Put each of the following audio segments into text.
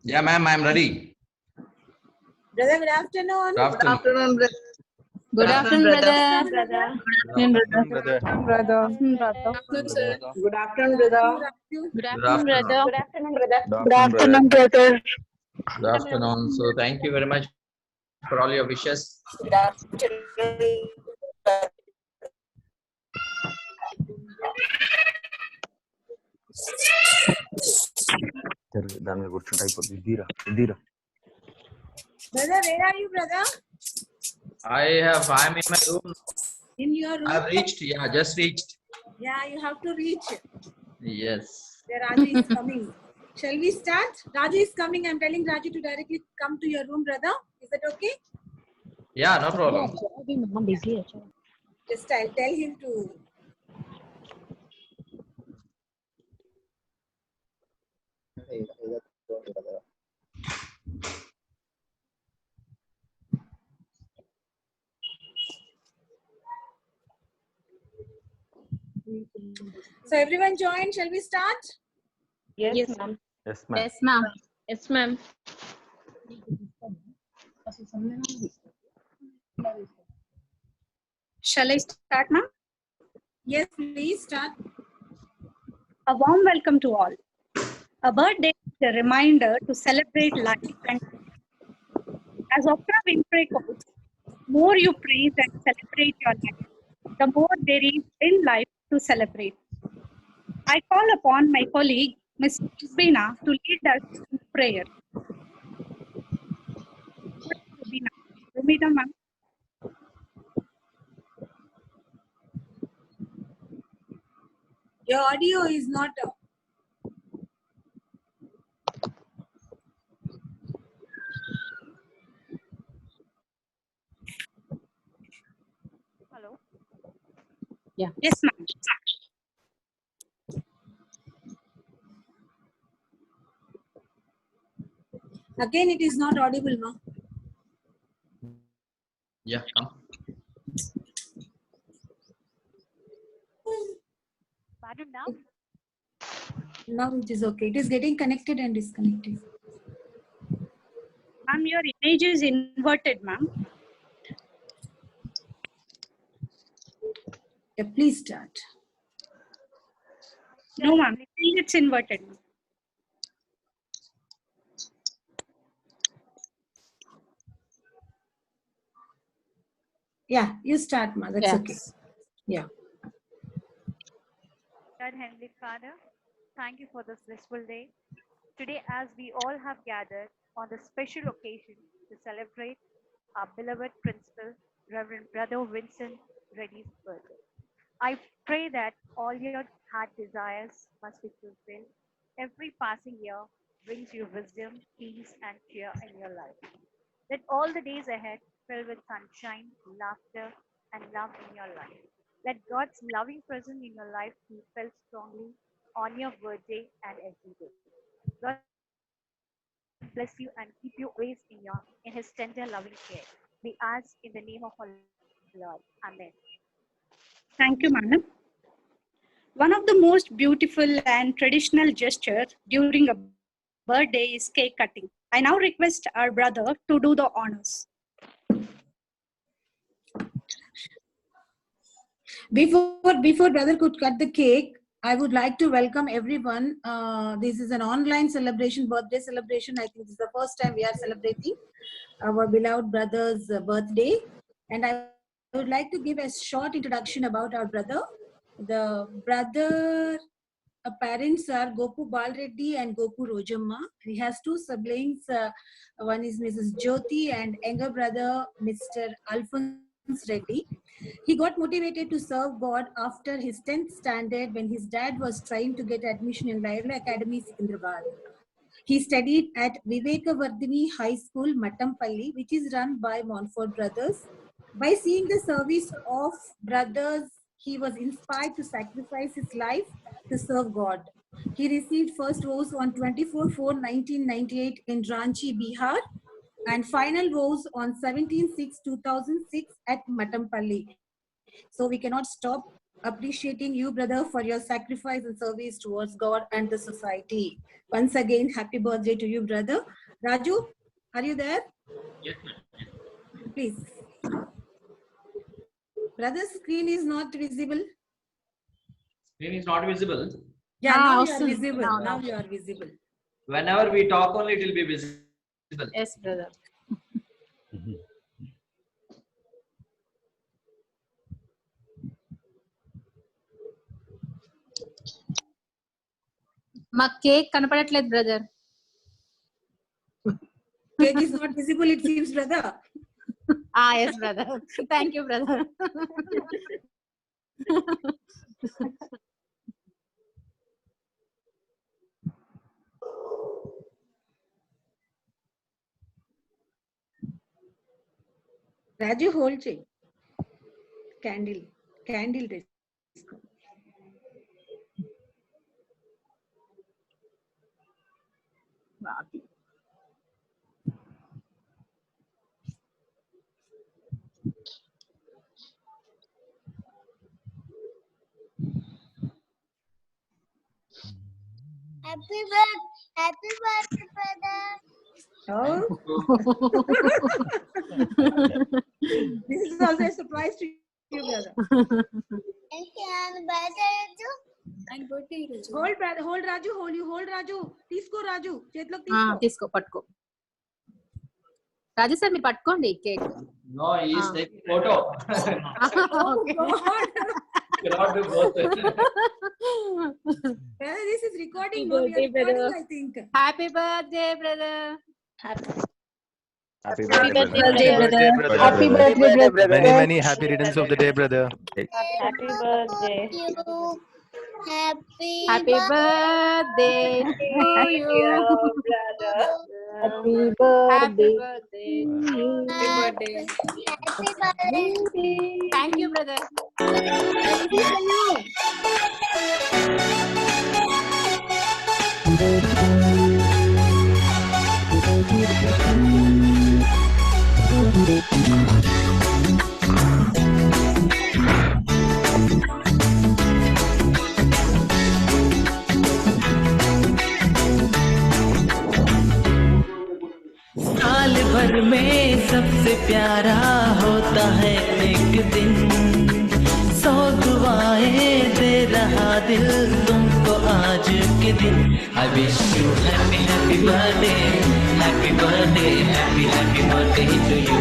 Yeah, ma'am, I'm ready. Brother, good afternoon. Good afternoon. Good afternoon, brother. Good afternoon, Good afternoon, brother. brother. Good afternoon, brother. Good afternoon. Good afternoon, brother. Good afternoon, brother. Good afternoon. So thank you very much for all your wishes. Good afternoon. దాని మీద కూర్చుంటే అయిపోతుంది ఇద్దీరా ఇద్దీరా Brother, where are you, brother? I'm in my room. In your room? I've reached. Yeah, just reached. Yeah, you have to reach. Yes. There Raju is coming. Shall we start? Raju is coming. I'm telling Raju to directly come to your room, brother. Is that okay? Yeah, no problem. Just I'll tell him to. So everyone join. Shall we start? Yes, ma'am. Yes ma'am Yes, ma'am. Yes, ma'am. Shall I start, ma'am? Yes, please start. A warm welcome to all. A birthday is a reminder to celebrate life, and as Oprah Winfrey quotes, more you praise and celebrate your life, the more there is in life to celebrate. I call upon my colleague, Ms. Rubina, to lead us in prayer. Rubina, ma'am. Your audio is not. Hello. Yeah. Yes, ma'am. Again, it is not audible, ma. Yeah, come. Pardon now? Now it is okay. It is getting connected and disconnected. Ma'am, your image is inverted, ma'am. Yeah, please start. No, ma'am. It's inverted, ma'am. Yeah, you start, ma. That's Yes. okay. Yeah. Lord Heavenly Father, thank you for this blissful day. Today, as we all have gathered on this special occasion to celebrate our beloved principal, Reverend Brother Vincent Reddy's birthday, I pray that all your heart desires must be fulfilled. Every passing year brings you wisdom, peace, and cheer in your life. Let all the days ahead fill with sunshine, laughter, and love in your life. Let God's loving presence in your life be felt strongly on your birthday and every day. God bless you and keep you always in His tender, loving care. We ask in the name of our Lord. Amen. Thank you, madam. One of the most beautiful and traditional gestures during a birthday is cake cutting. I now request our brother to do the honors. Before brother could cut the cake, I would like to welcome everyone. This is an online celebration, birthday celebration. I think this is the first time we are celebrating our beloved brother's birthday. And I would like to give a short introduction about our brother. The brother parents are Gopu Balreddy and Gopu Rojamma. He has two siblings. One is Mrs. Jyoti and younger brother Mr. Alphonse Reddy. He got motivated to serve God after his 10th standard when his dad was trying to get admission in Laila Academy, Secunderabad. He studied at Vivekavardhini High School, Matampalli, which is run by Montfort Brothers. By seeing the service of brothers, he was inspired to sacrifice his life to serve God. He received first vows on 24/4/1998 in Ranchi, Bihar, and final vows on 17/6/2006 at Matampalli. So we cannot stop appreciating you, brother, for your sacrifice and service towards God and the society. Once again, happy birthday to you, brother. Raju, are you there? Yes, ma'am. Please. Brother's screen is not visible. Screen is not visible. Yeah, Ah, now you awesome. are visible. Now, Now now. you are visible. Whenever we talk only, it will be visible. Yes, brother. మా cake కనపడట్లేదు brother. Cake is not visible, it seems, brother. Yes brother. Thank you brother. Raju, hold check. Candle తీసుకో. Happy birthday, brother. Oh, this is also a surprise to you, brother. And can birthday too? Hold, brother. Hold, Raju. Hold, Raju. తీసుకో, Raju. చేతిలోకి తీసుకో. తీసుకో, పట్టుకో. రాజు sir మీరు పట్టుకోండి cake. No, he is taking photo. Oh, God. Cannot do both. Brother, this is recording. Happy No, we are birthday, recording, brother. I think. Happy birthday brother. Happy Happy birthday, birthday, brother. Happy birthday, brother. Many happy returns of the day, brother. Happy birthday. You. Happy Happy birthday to you. Happy Happy birthday. birthday. Happy birthday. Happy birthday. Thank you, brother. साल भर में सबसे प्यारा होता है एक दिन, 100 दुआएं दे रहा दिल तुमको आज के दिन। I wish you happy happy birthday, happy birthday, happy happy birthday to you।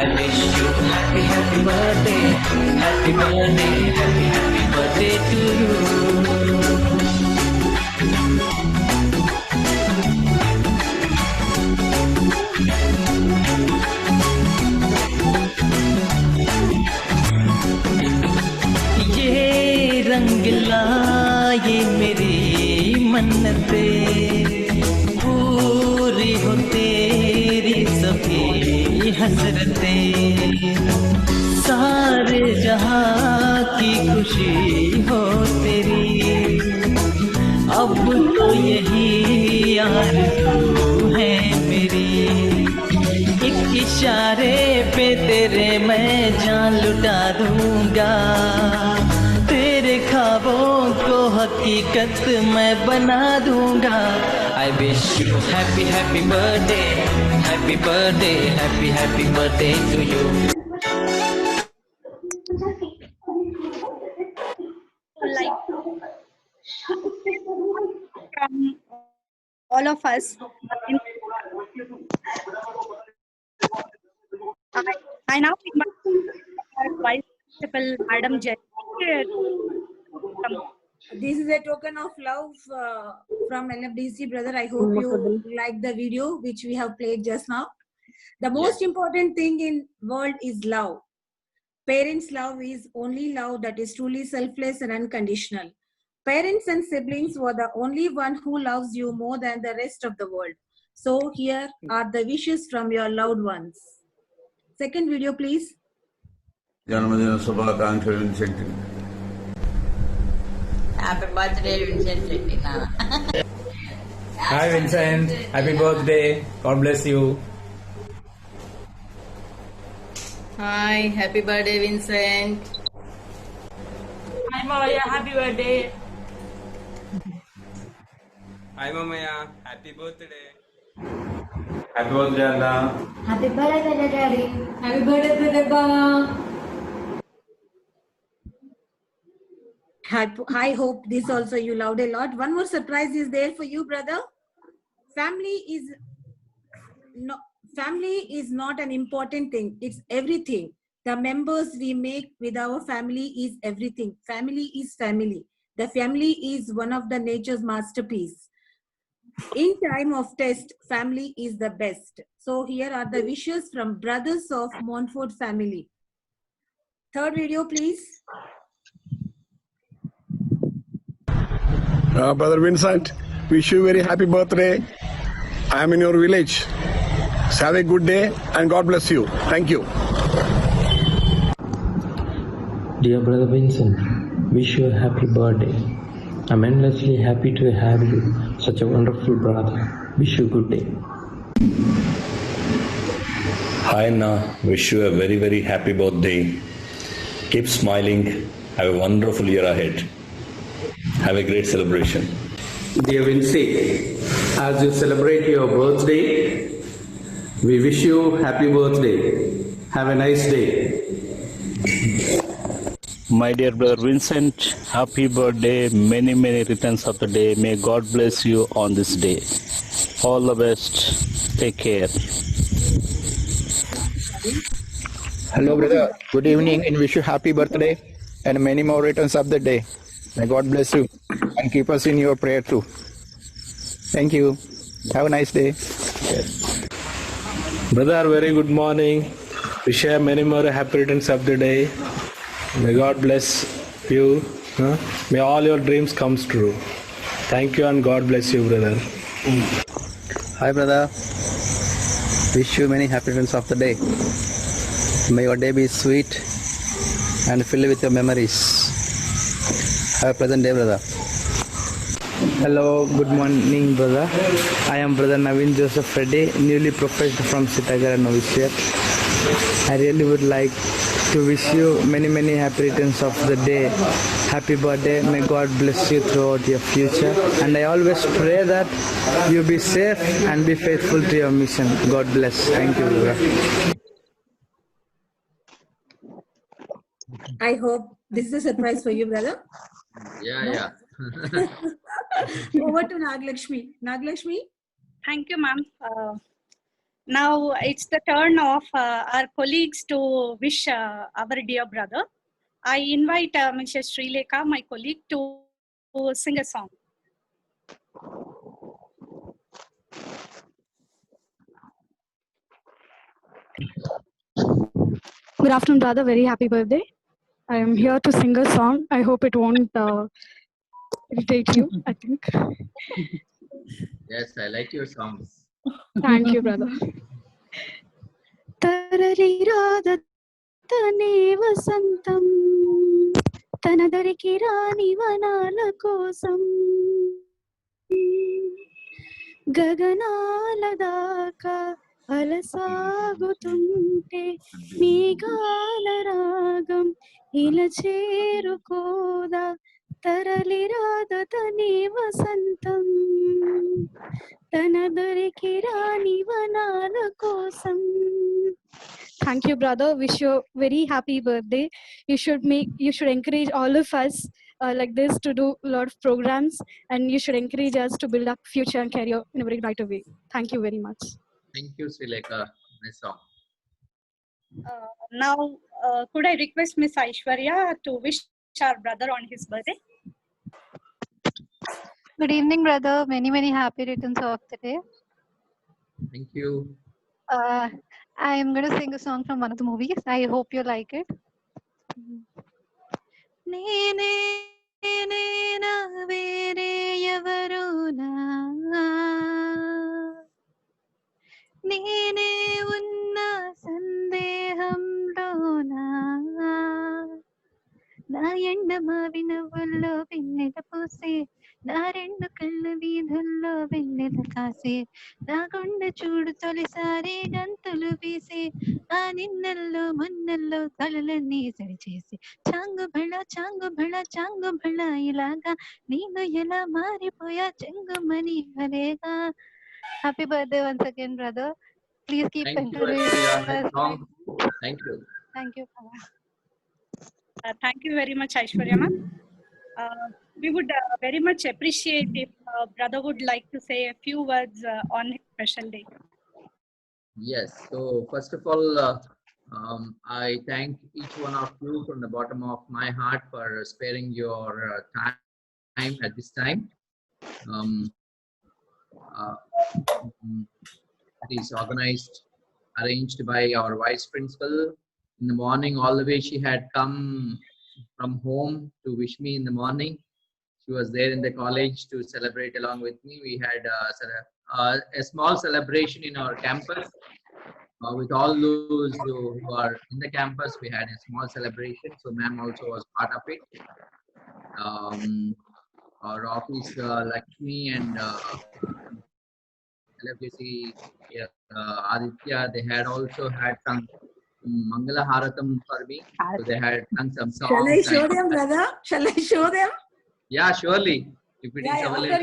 I wish you happy happy birthday, happy birthday, happy happy birthday to you। ये रंग लाए मेरी मन्नते, पूरी हो तेरी सभी हसरतें, सारे जहां की खुशी हो तेरी। अब तो यही आरज़ू है मेरी, एक इशारे पे तेरे मैं जान लुटा दूंगा, तेरे ख्वाबों को हकीकत मैं बना दूंगा। I wish you happy happy birthday, happy birthday, happy happy birthday to you। Like from all of us. I now invite our Vice Principal, Madam Jen. This is a token of love from LFDC, brother. I hope you like the video which we have played just now. The most important thing in world is love. Parents' love is only love that is truly selfless and unconditional. Parents and siblings were the only one who loves you more than the rest of the world. So here are the wishes from your loved ones. Second video, please. जन्मदिन शुभाकांक्षलु Vincent. Happy birthday, Vincent. Hi Vincent, happy birthday. God bless you. Hi, happy birthday, Vincent. Hi Maya, happy birthday. Hi, Mamaya. Happy birthday. Happy birthday, Anna. Happy birthday, Daddy. Happy birthday, Baba. I hope this also you loved a lot. One more surprise is there for you, brother. Family is not an important thing. It's everything. The members we make with our family is everything. Family is family. The family is one of the nature's masterpiece. In time of test, family is the best. So here are the wishes from Brothers of Montfort family. Third video, please. Brother Vincent, wish you very happy birthday. I am in your village. So have a good day and God bless you. Thank you. Dear Brother Vincent, wish you a happy birthday. I'm endlessly happy to have you, such a wonderful brother. Wish you a good day. Hi Anna, wish you a very very happy birthday. Keep smiling. Have a wonderful year ahead. Have a great celebration. Dear Vinci, as you celebrate your birthday, we wish you happy birthday. Have a nice day. My dear brother Vincent, happy birthday. Many returns of the day. May God bless you on this day. All the best. Take care. Hello, brother. Good evening and wish you happy birthday and many more returns of the day. May God bless you and keep us in your prayer too. Thank you. Have a nice day. Brother, very good morning. Wish you many more happy returns of the day. May God bless you. May all your dreams come true. Thank you and God bless you, brother. Hi, brother. Wish you many happy returns of the day. May your day be sweet and filled with your memories. Have a pleasant day, brother. Hello, good morning, brother. I am brother Naveen Joseph Reddy, newly professed from Sitagara Novitiate. I really would like to wish you many happy returns of the day. Happy birthday. May God bless you throughout your future. And I always pray that you be safe and be faithful to your mission. God bless. Thank you, brother. I hope this is a surprise for you, brother. Yeah. Over to Naglakshmi. Naglakshmi? Thank you, ma'am. Now it's the turn of our colleagues to wish our dear brother. I invite Mrs. Srilekha, my colleague, to sing a song. Good afternoon, brother. Very happy birthday. I am here to sing a song. I hope it won't irritate you, I think. Yes, I like your songs. Thank you, brother. Tarariradane vasantam tanadariki rani vanala kosam గగనాల దాకా అలసాగుతుంటే మేఘాల రాగం ఇలా చేరుకోదా తరలి రాదతనే వసంతం తన దొరికి రాని వనాల కోసం. Thank you, brother. Wish you a very happy birthday. You should encourage all of us like this to do a lot of programs, and you should encourage us to build up future and career in a very brighter way. Thank you very much. Thank you, Srilekha. Nice song. Now, could I request Miss Aishwarya to wish our brother on his birthday? Good evening, brother. Many happy returns of the day. Thank you. I am going to sing a song from one of the movies. I hope you like it. నేనే నేనా వేరే ఎవరునా నేనే ఉన్న సందేహంలోనా నా ఎండ మావి నవ్వుల్లో పిన్నెట పూసి నా రెండు కళ్ళు వీధుల్లో వెన్నెల కాసే నా గుండె చూడు తొలిసారి గంతులు వీసే ఆ నిన్నల్లో మొన్నల్లో కలలన్నీ సరిచేసి చాంగు భళ చాంగు భళ చాంగు భళ ఇలాగా నేను ఎలా మారిపోయా చెంగుమని భలేగా. Happy birthday once again brother. Please keep Thank you, encouraging nice us. song. Thank you. Thank you. Thank you very much, Aishwarya ma'am. We would very much appreciate if brother would like to say a few words on his special day. Yes. So first of all, I thank each one of you from the bottom of my heart for sparing your time at this time. It is organized, arranged by our vice principal. In the morning, all the way she had come from home to wish me in the morning. She was there in the college to celebrate along with me. We had a small celebration in our campus. With all those who are in the campus, we had a small celebration. So ma'am also was part of it. Our office, Lakshmi and LFJC, Aditya, they had also had some Mangala Haratam for me. So they had done some songs. Shall I show them, brother? Shall I show them? Yeah, surely. If it is Yeah, available.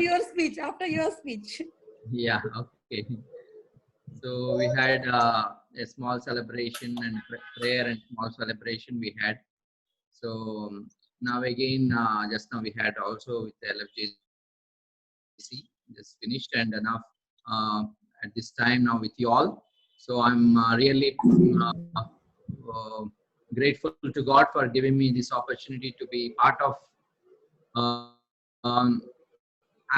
after your speech. Yeah, okay. So we had a small celebration and prayer and small celebration we had. So now again, just now we had also with the LFJC, just finished and enough at this time now with you all. So I'm really grateful to God for giving me this opportunity to be part of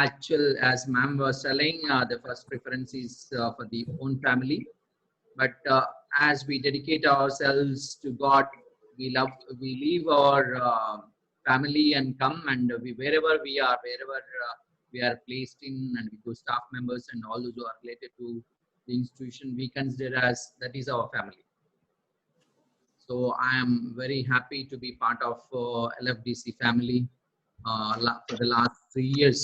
actual, as ma'am was telling, the first preference is for the own family. But as we dedicate ourselves to God, we leave our family and come, and wherever we are placed in, and we go staff members and all those who are related to the institution, we consider as that is our family. So I am very happy to be part of LFDC family for the last 3 years,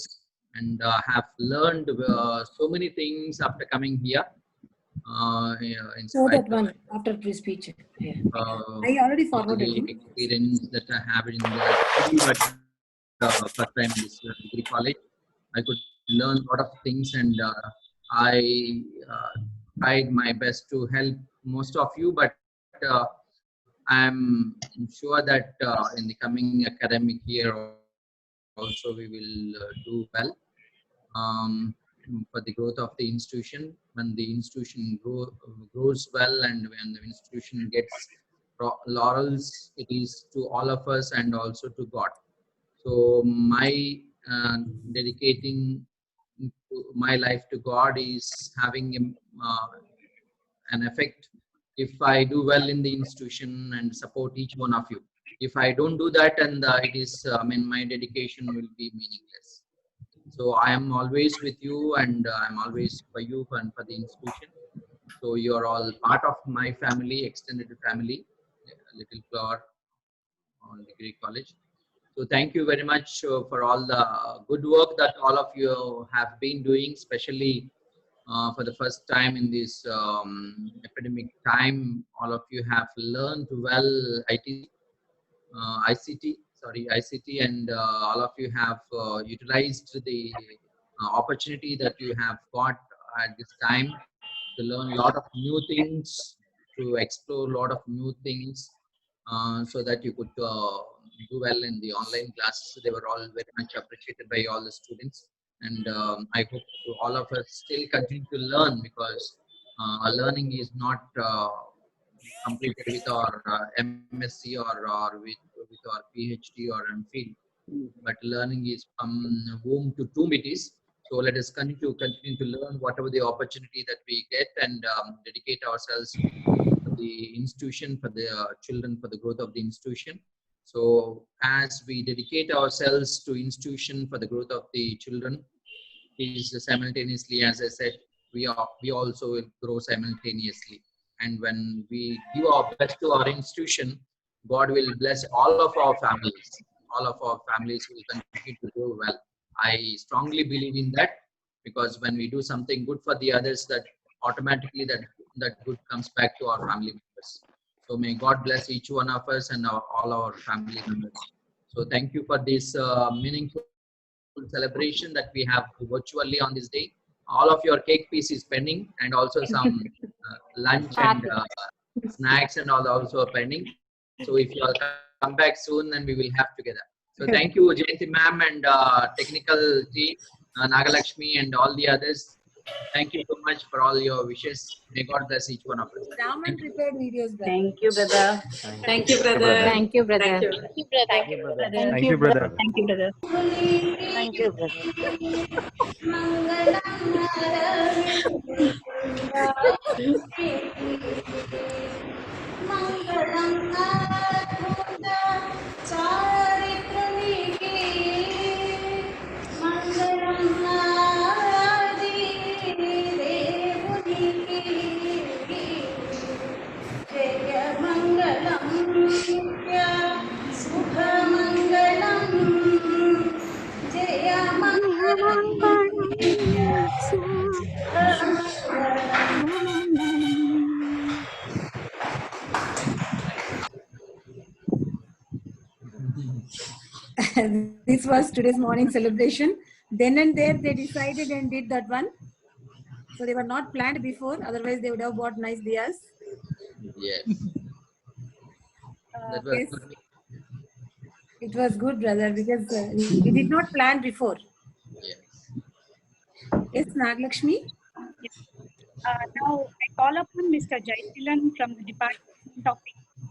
and have learned so many things after coming here. In Show spite that one after the speech. Yeah. I already of forwarded the it. experience that I have in the first time in this degree college. I could learn a lot of things, and I tried my best to help most of you, but I'm sure that in the coming academic year also we will do well for the growth of the institution. When the institution grows well, and when the institution gets laurels, it is to all of us and also to God. So my dedicating my life to God is having an effect if I do well in the institution and support each one of you. If I don't do that, and it is, my dedication will be meaningless. So I am always with you, and I'm always for you and for the institution. So you are all part of my family, extended family, Little Flower on Degree College. So thank you very much for all the good work that all of you have been doing, especially for the first time in this epidemic time. All of you have learned well ICT, and all of you have utilized the opportunity that you have got at this time to learn a lot of new things, to explore a lot of new things, so that you could do well in the online classes. They were all very much appreciated by all the students, and I hope all of us still continue to learn, because learning is not completed with our MSc or with our PhD or MPhil, but learning is from womb to tomb it is. So let us continue to learn whatever the opportunity that we get, and dedicate ourselves for the institution, for the children, for the growth of the institution. So as we dedicate ourselves to institution for the growth of the children, is simultaneously, as I said, we also will grow simultaneously. And when we give our best to our institution, God will bless all of our families. All of our families will continue to do well. I strongly believe in that, because when we do something good for the others, that automatically that good comes back to our family members. So may God bless each one of us and all our family members. So thank you for this meaningful celebration that we have virtually on this day. All of your cake piece is pending, and also some lunch and snacks and all also pending. So if you all come back soon, then we will have together. So thank you, Jayanti ma'am and technical team, Nagalakshmi and all the others. Thank you so much for all your wishes. May God bless each one of us. Raman prepared videos, brother. Thank you, brother. Thank you, brother. Thank you, brother. Thank you, brother. Thank you, brother. Thank you, brother. Thank you, brother. This was today's morning celebration. Then and there they decided and did that one. So they were not planned before, otherwise they would have bought nice diyas. Yes. That was Yes. good. It was good, brother, because we did not plan before. Yes. Yes, Nagalakshmi? Now I call upon Mr. Jaishilan from the Department of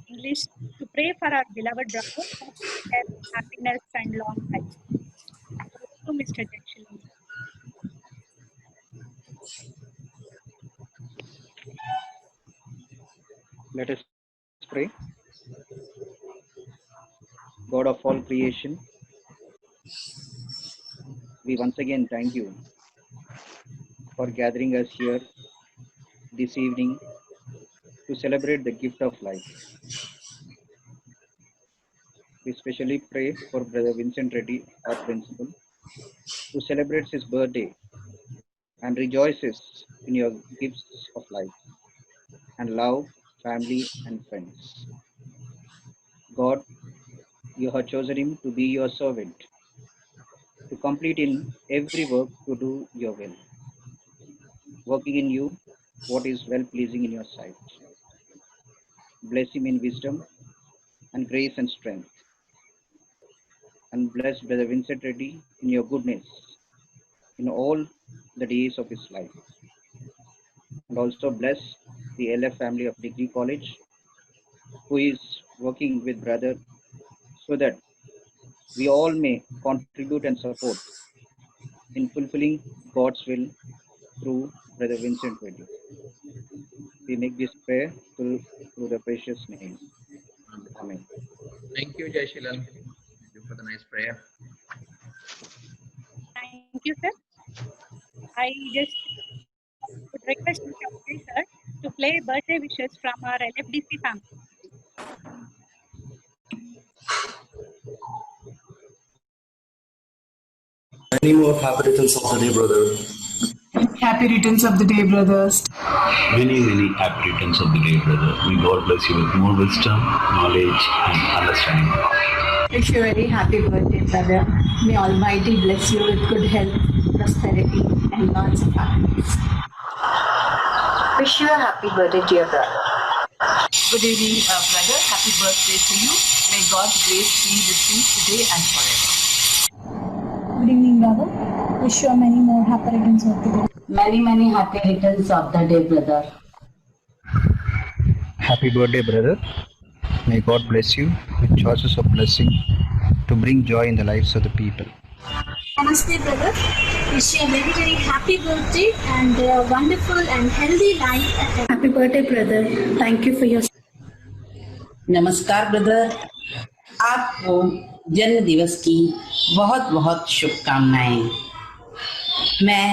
English to pray for our beloved brother for health, happiness and long life. To Mr. Jaishilan. Let us pray. God of all creation, we once again thank you for gathering us here this evening to celebrate the gift of life. We specially pray for Brother Vincent Reddy, our principal, who celebrates his birthday and rejoices in your gifts of life and love, family and friends. God, you have chosen him to be your servant, to complete in every work to do your will, working in you what is well pleasing in your sight. Bless him in wisdom and grace and strength. And bless Brother Vincent Reddy in your goodness in all the days of his life. And also bless the LF family of Degree College, who is working with brother so that we all may contribute and support in fulfilling God's will through Brother Vincent Reddy. We make this prayer through the precious name. Amen. Thank you, Jaishilan. Thank you for the nice prayer. Thank you, sir. I just would request Mr. Abhay, sir, to play birthday wishes from our LFDC family. Many more happy returns of the day, brother. Happy returns of the day, brothers. Many, many happy returns of the day, brother. May God bless you with more wisdom, knowledge, and understanding. Wish you a very happy birthday, brother. May Almighty bless you with good health, prosperity, and lots of happiness. Wish you a happy birthday, dear brother. Good evening, brother. Happy birthday to you. May God's grace be with you today and forever. Good evening, brother. Wish you many more happy returns of the day. Many happy returns of the day, brother. Happy birthday, brother. May God bless you with choices of blessing to bring joy in the lives of the people. Namaste, brother. Wish you a very, very happy birthday and a wonderful and healthy life ahead. Happy birthday, brother. Thank you for your... नमस्कार brother, आपको जन्म दिवस की बहुत बहुत शुभकामनाएं। मैं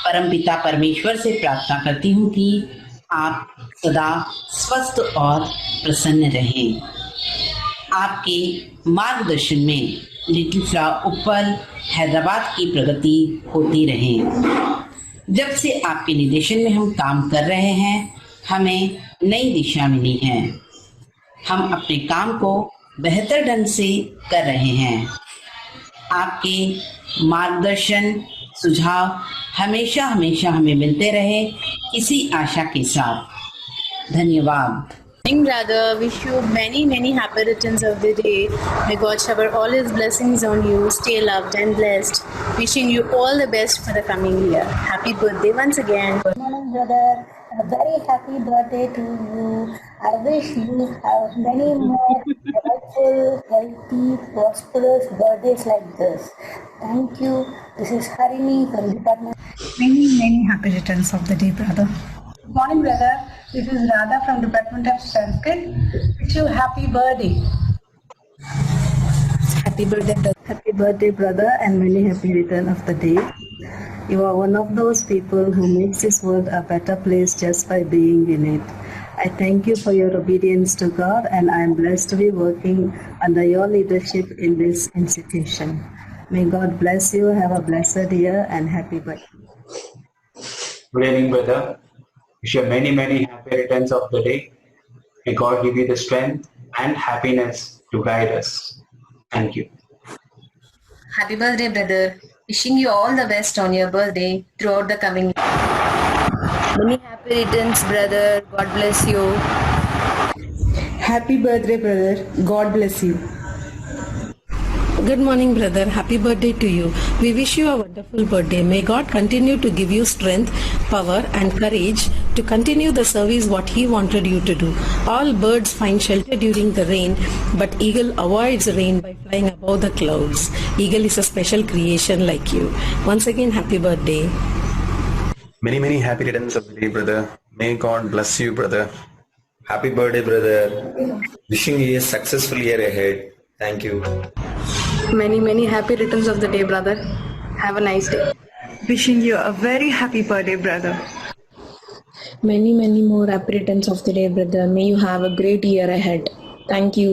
परमपिता परमेश्वर से प्रार्थना करती हूँ कि आप सदा स्वस्थ और प्रसन्न रहें। आपके मार्गदर्शन में लिटिल फ्लावर ऊपर हैदराबाद की प्रगति होती रहे। जब से आपके निर्देशन में हम काम कर रहे हैं, हमें नई दिशा मिली है। हम अपने काम को बेहतर ढंग से कर रहे हैं। आपके मार्गदर्शन सुझाव हमेशा हमेशा हमें मिलते रहे, इसी आशा के साथ। धन्यवाद। Morning, brother. Wish you many happy returns of the day. May God shower all His blessings on you. Stay loved and blessed. Wishing you all the best for the coming year. Happy birthday once again. Good morning, brother. A very happy birthday to you. I wish you have many more joyful, healthy, prosperous birthdays like this. Thank you. This is Harini from Department. Many happy returns of the day, brother. Good morning, brother. This is Radha from Department of Sanskrit. Wish you happy birthday. Happy birthday, brother. Happy birthday, brother, and many happy return of the day. You are one of those people who makes this world a better place just by being in it. I thank you for your obedience to God, and I am blessed to be working under your leadership in this institution. May God bless you. Have a blessed year and happy birthday. Good evening, brother. Wish you many happy returns of the day. May God give you the strength and happiness to guide us. Thank you. Happy birthday, brother. Wishing you all the best on your birthday throughout the coming year. Many happy returns, brother. God bless you. Happy birthday, brother. God bless you. Good morning, brother. Happy birthday to you. We wish you a wonderful birthday. May God continue to give you strength, power and courage to continue the service what He wanted you to do. All birds find shelter during the rain, but eagle avoids rain by flying above the clouds. Eagle is a special creation like you. Once again, happy birthday. Many happy returns of the day, brother. May God bless you, brother. Happy birthday, brother. Wishing you a successful year ahead. Thank you. Many happy returns of the day, brother. Have a nice day. Wishing you a very happy birthday, brother. Many more happy returns of the day, brother. May you have a great year ahead. Thank you.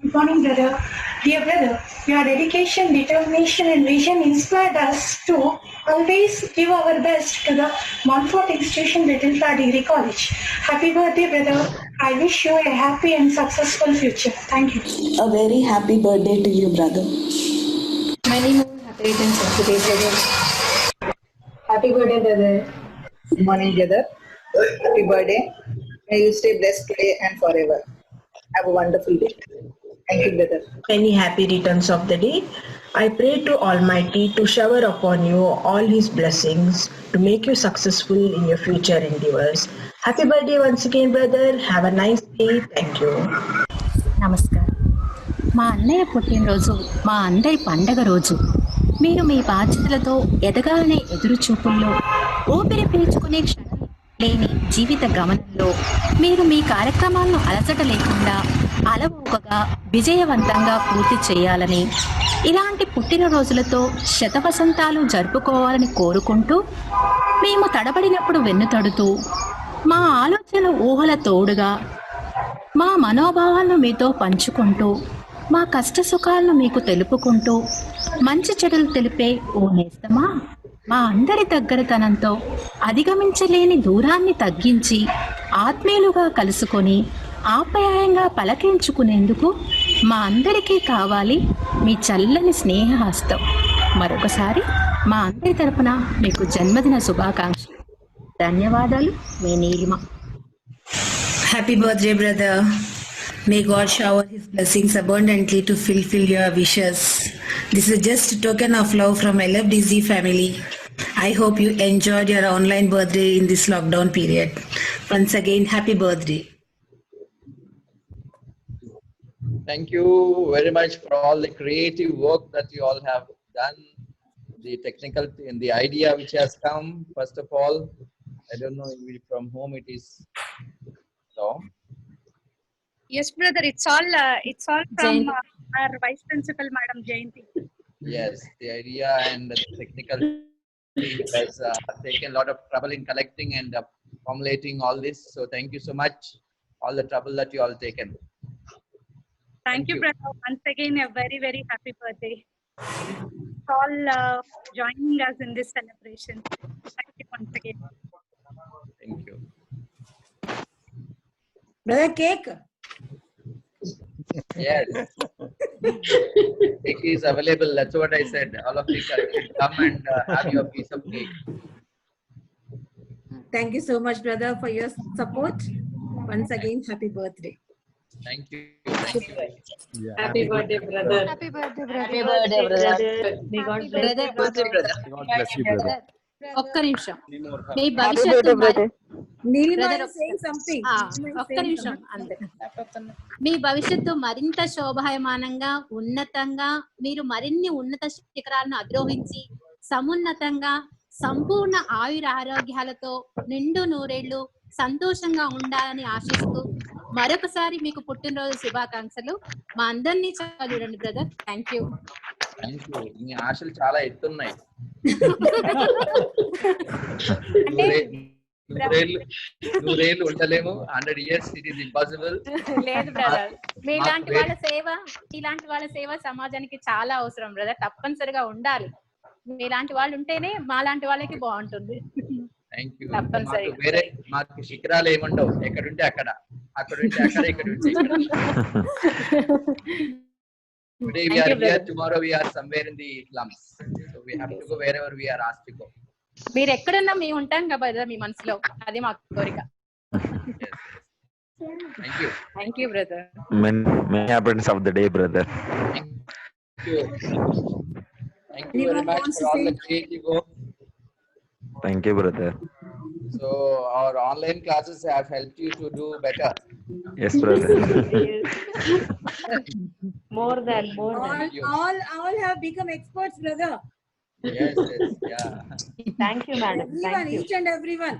Good morning, brother. Dear brother, your dedication, determination and vision inspired us to always give our best to the Montfort Institution Little Flower Degree College. Happy birthday, brother. I wish you a happy and successful future. Thank you. A very happy birthday to you, brother. Many more happy returns of the day, brother. Happy birthday, brother. Good morning, brother. Happy birthday. May you stay blessed today and forever. Have a wonderful day. Thank you, brother. Many happy returns of the day. I pray to Almighty to shower upon you all His blessings to make you successful in your future endeavors. Happy birthday once again, brother. Have a nice day. Thank you. నమస్కారం. మా అన్నయ్య పుట్టినరోజు మా అందరి పండగ రోజు. మీరు మీ బాధ్యతలతో ఎదగాలనే ఎదురు చూపుల్లో ఊపిరి పీల్చుకునే క్షణం లేని జీవిత గమనంలో మీరు మీ కార్యక్రమాలను అలసట లేకుండా అలవోకగా విజయవంతంగా పూర్తి చేయాలని, ఇలాంటి పుట్టినరోజులతో శతవసంతాలు జరుపుకోవాలని కోరుకుంటూ, మేము తడబడినప్పుడు వెన్నుతడుతూ, మా ఆలోచనల ఊహల తోడుగా, మా మనోభావాలను మీతో పంచుకుంటూ, మా కష్ట సుఖాలను మీకు తెలుపుకుంటూ, మంచి చెడులు తెలిపే ఓ నేస్తమా, మా అందరి దగ్గరతనంతో అధిగమించలేని దూరాన్ని తగ్గించి ఆత్మీయులుగా కలుసుకొని ఆప్యాయంగా పలకించుకునేందుకు మా అందరికీ కావాలి మీ చల్లని స్నేహహస్తం. మరొకసారి మా అందరి తరపున మీకు జన్మదిన శుభాకాంక్షలు. ధన్యవాదాలు. మీ Neelima. Happy birthday, brother. May God shower His blessings abundantly to fulfill your wishes. This is just a token of love from LFDZ family. I hope you enjoyed your online birthday in this lockdown period. Once again, happy birthday. Thank you very much for all the creative work that you all have done, the technical and the idea which has come. First of all, I don't know from whom it is. So. Yes, brother. It's all from our Vice Principal, Madam Jayanti. Yes, the idea and the technical team has taken a lot of trouble in collecting and formulating all this. So thank you so much. All the trouble that you all taken. Thank you, brother. Once again, a very, very happy birthday. All joining us in this celebration. Thank you once again. Thank you. Brother, cake. Yes. Cake is available. That's what I said. All of you can come and have your piece of cake. Thank you so much, brother, for your support. Once again, happy birthday. Thank you. Thank you. Yeah. Happy birthday, brother. Happy birthday, brother. Happy birthday, brother. May God bless you. God bless you, brother. ఒక్క నిమిషం మీ భవిష్యత్తు Nilima Brother, is saying something. ఒక్క నిమిషం అంతే మీ భవిష్యత్తు మరింత శోభాయమానంగా ఉన్నతంగా మీరు మరిన్ని ఉన్నత శిఖరాలను అధిరోహించి సమున్నతంగా సంపూర్ణ ఆయుర ఆరోగ్యాలతో నిండు నూరేళ్లు సంతోషంగా ఉండాలని ఆశిస్తూ మరొకసారి మీకు పుట్టినరోజు శుభాకాంక్షలు. మా అందరినీ చూడండి brother. Thank you. Thank you. మీ ఆశలు చాలా ఎత్తున్నాయి. నూరేళ్ళు ఉండలేము. 100 years it is impossible. లేదు బ్రదర్, మీలాంటి వాళ్ళ సేవ సమాజానికి చాలా అవసరం బ్రదర్. తప్పనిసరిగా ఉండాలి. మీలాంటి వాళ్ళు ఉంటేనే మాలాంటి వాళ్ళకి బాగుంటుంది. Thank you. తప్పనిసరిగా. వేరే మాకు శిఖరాలు ఏముండవు. ఎక్కడుంటే అక్కడ, అక్కడుంటే అక్కడ, ఇక్కడుంటే ఇక్కడ. Today we are here, tomorrow we are somewhere in the slums. So we have to go wherever we are asked to go. మీరు ఎక్కడున్నా మేము ఉంటాం కదా బ్రదర్ మీ మనసులో. అది మా కోరిక. Thank you. Thank you brother. Many happiness of the day, brother. Thank you. Thank you very much for all the great you go. Thank you, brother. So our online classes have helped you to do better. Yes, brother. More than. All have become experts, brother. Yes, yeah. Thank you, madam. Everyone, each and everyone.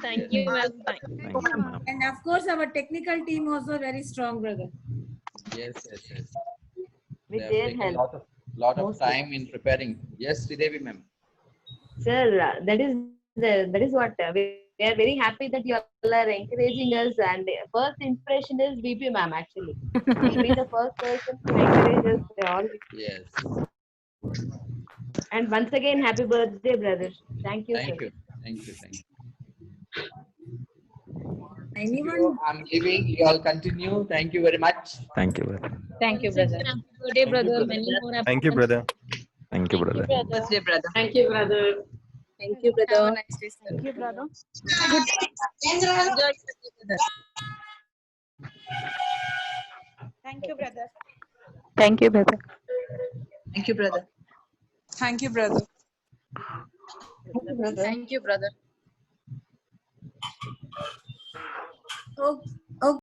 Thank you, ma'am. And of course, our technical team also very strong, brother. Yes. With They their have help. taken lot of time in preparing. Yes, Sridevi ma'am. Sir, that is what we are very happy that you all are encouraging us, and first inspiration is VP ma'am actually. She'll be the first person to encourage us all. Yes. And once again, happy birthday, brother. Thank you, Thank sir. you. Thank you. Anyone? So I'm leaving. You all continue. Thank you very much. Thank you, brother. Thank you brother. Happy birthday, brother. Many more happy Thank you, brother. Thank you, brother. birthday, brother. Thank you, brother. Thank you, brother. Thank you brother. Thank you, brother. Thank you, brother. Thank you, brother. Thank you, brother. Thank you, brother. Okay.